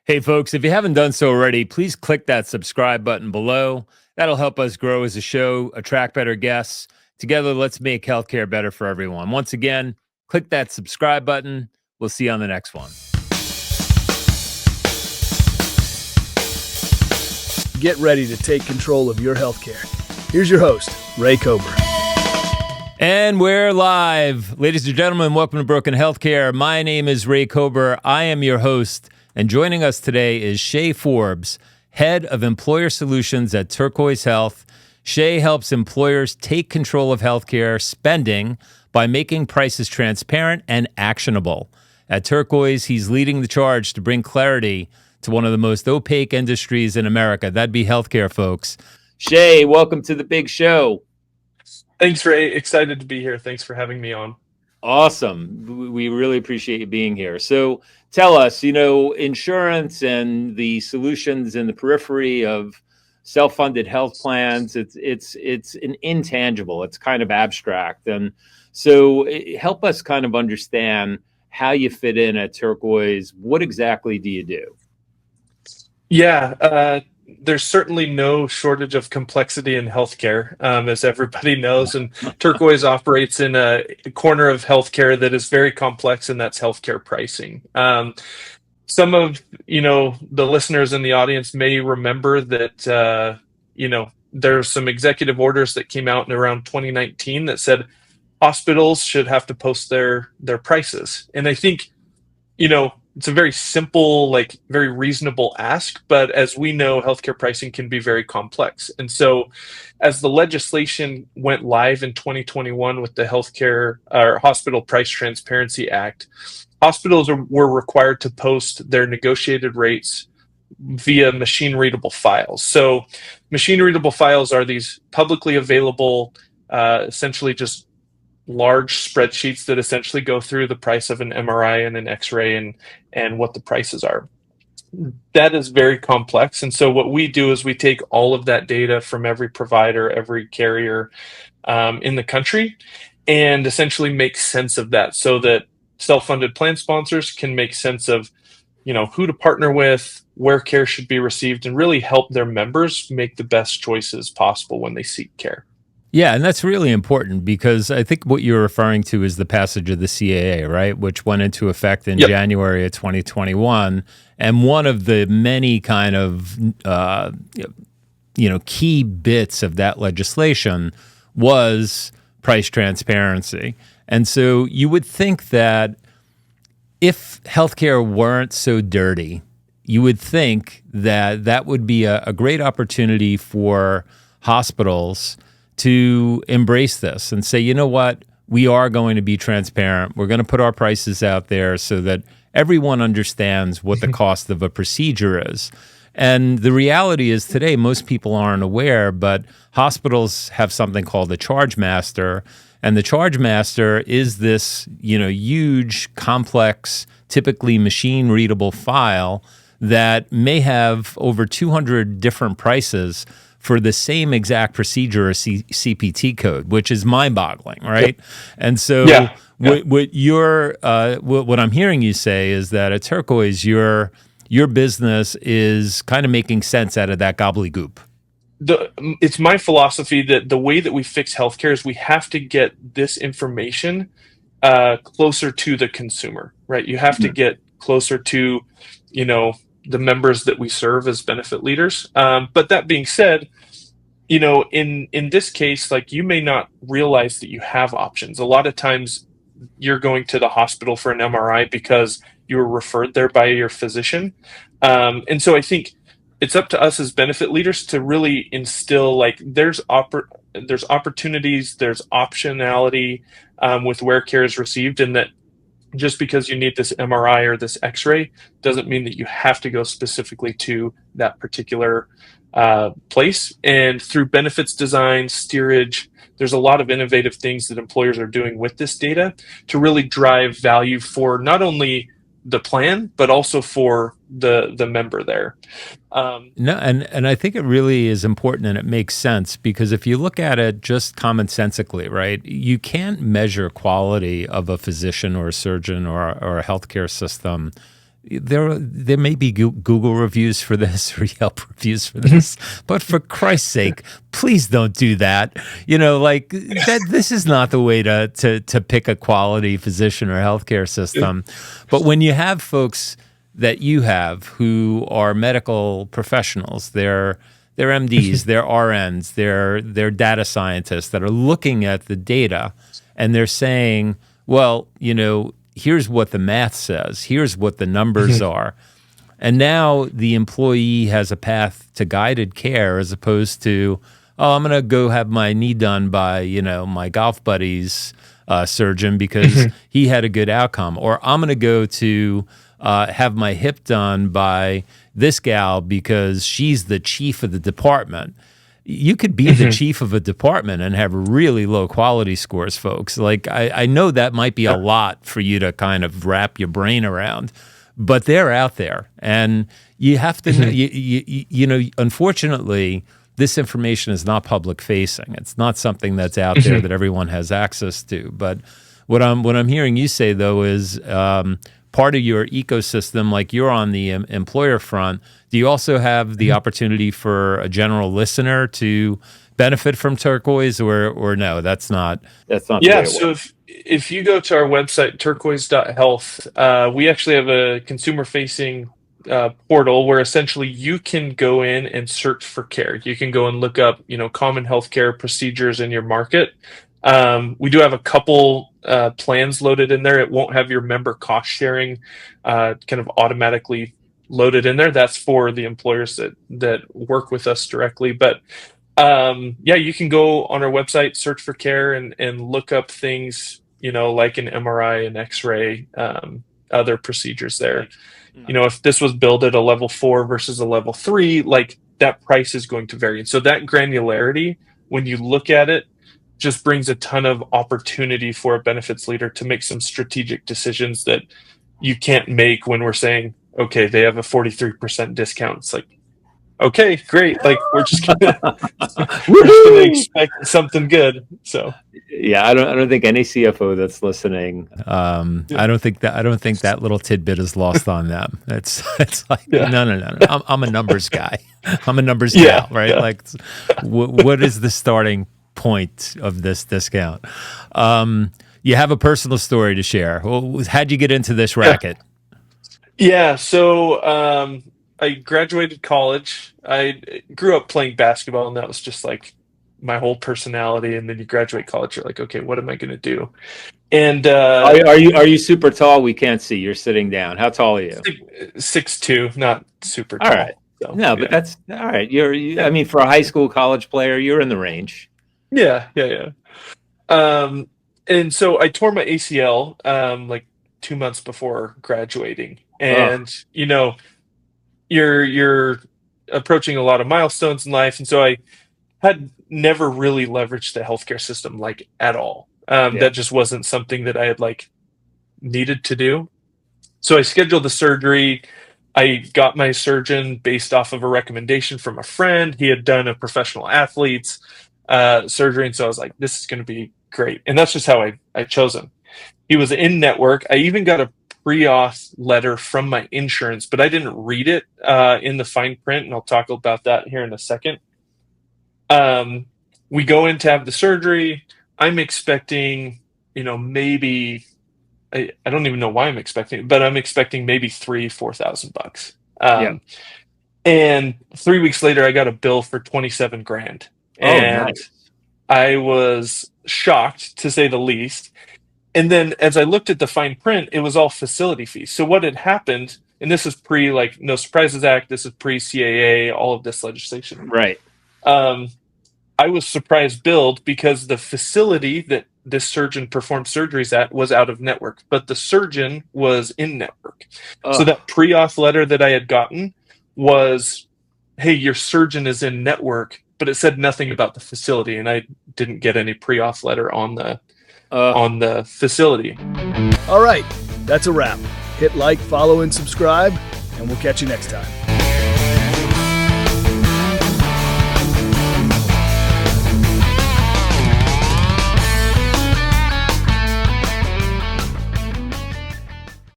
Hey, folks, if you haven't done so already, please click that subscribe button below. That'll help us grow as a show, attract better guests. Together, let's make healthcare better for everyone. Once again, click that subscribe button. We'll see you on the next one. Get ready to take control of your healthcare. Here's your host, Ray Kober. And we're live. Ladies and gentlemen, welcome to Broken Healthcare. My name is Ray Kober. I am your host. And joining us today is Shay Forbes, Head of Employer Solutions at Turquoise Health. Shay helps employers take control of healthcare spending by making prices transparent and actionable. At Turquoise, he's leading the charge to bring clarity to one of the most opaque industries in America. That'd be healthcare, folks. Shay, welcome to the big show. Thanks, Ray. Excited to be here. Thanks for having me on. Awesome. We really appreciate you being here. So tell us, insurance and the solutions in the periphery of self-funded health plans, it's an intangible. It's kind of abstract. And so help us kind of understand how you fit in at Turquoise. What exactly do you do? Yeah, there's certainly no shortage of complexity in healthcare, as everybody knows. And Turquoise operates in a corner of healthcare that is very complex, and that's healthcare pricing. Some of the listeners in the audience may remember that there's some executive orders that came out in around 2019 that said hospitals should have to post their prices. And I think it's a very simple, very reasonable ask, but as we know, healthcare pricing can be very complex. And so as the legislation went live in 2021 with the Healthcare or Hospital Price Transparency Act, hospitals were required to post their negotiated rates via machine-readable files. So machine-readable files are these publicly available, essentially just large spreadsheets that essentially go through the price of an MRI and an X-ray and what the prices are. That is very complex. And so what we do is we take all of that data from every provider, every carrier in the country, and essentially make sense of that so that self-funded plan sponsors can make sense of who to partner with, where care should be received, and really help their members make the best choices possible when they seek care. Yeah, and that's really important because I think what you're referring to is the passage of the CAA, right, which went into effect in January of 2021. And one of the many kind of, key bits of that legislation was price transparency. And so you would think that if healthcare weren't so dirty, you would think that that would be a great opportunity for hospitals to embrace this and say, you know what, we are going to be transparent. We're going to put our prices out there so that everyone understands what the cost of a procedure is. And the reality is today, most people aren't aware, but hospitals have something called the charge master. And the charge master is this, huge, complex, typically machine-readable file that may have over 200 different prices for the same exact procedure or CPT code, which is mind-boggling, right? Yep. And so what I'm hearing you say is that at Turquoise, your business is kind of making sense out of that gobbledygook. It's my philosophy that the way that we fix healthcare is we have to get this information closer to the consumer, right? You have to get closer to, the members that we serve as benefit leaders. But that being said, in this case, you may not realize that you have options. A lot of times you're going to the hospital for an MRI because you were referred there by your physician. And so I think it's up to us as benefit leaders to really instill, there's opportunities, there's optionality with where care is received, and that just because you need this MRI or this X-ray doesn't mean that you have to go specifically to that particular place. And through benefits design, steerage, there's a lot of innovative things that employers are doing with this data to really drive value for not only the plan, but also for the member there. And I think it really is important, and it makes sense, because if you look at it just commonsensically, right, you can't measure quality of a physician or a surgeon or a healthcare system there may be Google reviews for this or Yelp reviews for this, but for Christ's sake, please don't do that. Like that. This is not the way to pick a quality physician or healthcare system. But when you have folks that you have who are medical professionals, they're MDs, they're RNs, they're data scientists that are looking at the data and they're saying, well, here's what the math says, here's what the numbers are. And now the employee has a path to guided care as opposed to, oh, I'm going to go have my knee done by, my golf buddy's surgeon because he had a good outcome. Or I'm going to go to have my hip done by this gal because she's the chief of the department. You could be the chief of a department and have really low quality scores, folks. Like, I know that might be a lot for you to kind of wrap your brain around, but they're out there. And you have to, unfortunately, this information is not public facing. It's not something that's out there that everyone has access to. But what I'm hearing you say, though, is part of your ecosystem, like you're on the employer front, do you also have the opportunity for a general listener to benefit from Turquoise, or no? That's not. Yeah. So if you go to our website, turquoise.health, we actually have a consumer-facing portal where essentially you can go in and search for care. You can go and look up, common healthcare procedures in your market. We do have a couple plans loaded in there. It won't have your member cost sharing kind of automatically loaded in there. That's for the employers that work with us directly. But you can go on our website, search for care, and look up things, like an MRI, an X-ray, other procedures there. If this was billed at a level 4 versus a level 3, like that price is going to vary. And so that granularity, when you look at it, just brings a ton of opportunity for a benefits leader to make some strategic decisions that you can't make when we're saying, okay, they have a 43% discount. It's like, okay, great. Like we're just gonna expect something good. So yeah, I don't think any CFO that's listening, I don't think that little tidbit is lost on them. It's like no. I'm a numbers guy. I'm a numbers gal, right? Yeah. Like, what is the starting point of this discount? You have a personal story to share. How'd you get into this racket? Yeah, so I graduated college. I grew up playing basketball, and that was just like my whole personality. And then you graduate college, you're like, okay, what am I going to do? And are you super tall? We can't see. You're sitting down. How tall are you? 6'2", not super tall. All right. So, no, but that's all right. I mean, for a high school, college player, you're in the range. Yeah. And so I tore my ACL like 2 months before graduating, and you're approaching a lot of milestones in life, and so I had never really leveraged the healthcare system like at all. That just wasn't something that I had like needed to do. So I scheduled the surgery. I got my surgeon based off of a recommendation from a friend. He had done a professional athlete's surgery, and so I was like, this is going to be great. And that's just how I chose him. He was in network. I even got a pre-auth letter from my insurance, but I didn't read it in the fine print, and I'll talk about that here in a second. We go in to have the surgery. I'm expecting, maybe I don't even know why I'm expecting it, but I'm expecting maybe $4,000. And 3 weeks later, I got a bill for $27,000, and nice. I was shocked, to say the least. And then as I looked at the fine print, it was all facility fees. So what had happened, and this is pre like No Surprises Act, this is pre CAA, all of this legislation. Right. I was surprise billed because the facility that this surgeon performed surgeries at was out of network, but the surgeon was in network. So that pre-auth letter that I had gotten was, hey, your surgeon is in network, but it said nothing about the facility, and I didn't get any pre-auth letter on the facility. All right, that's a wrap. Hit like, follow, and subscribe, and we'll catch you next time.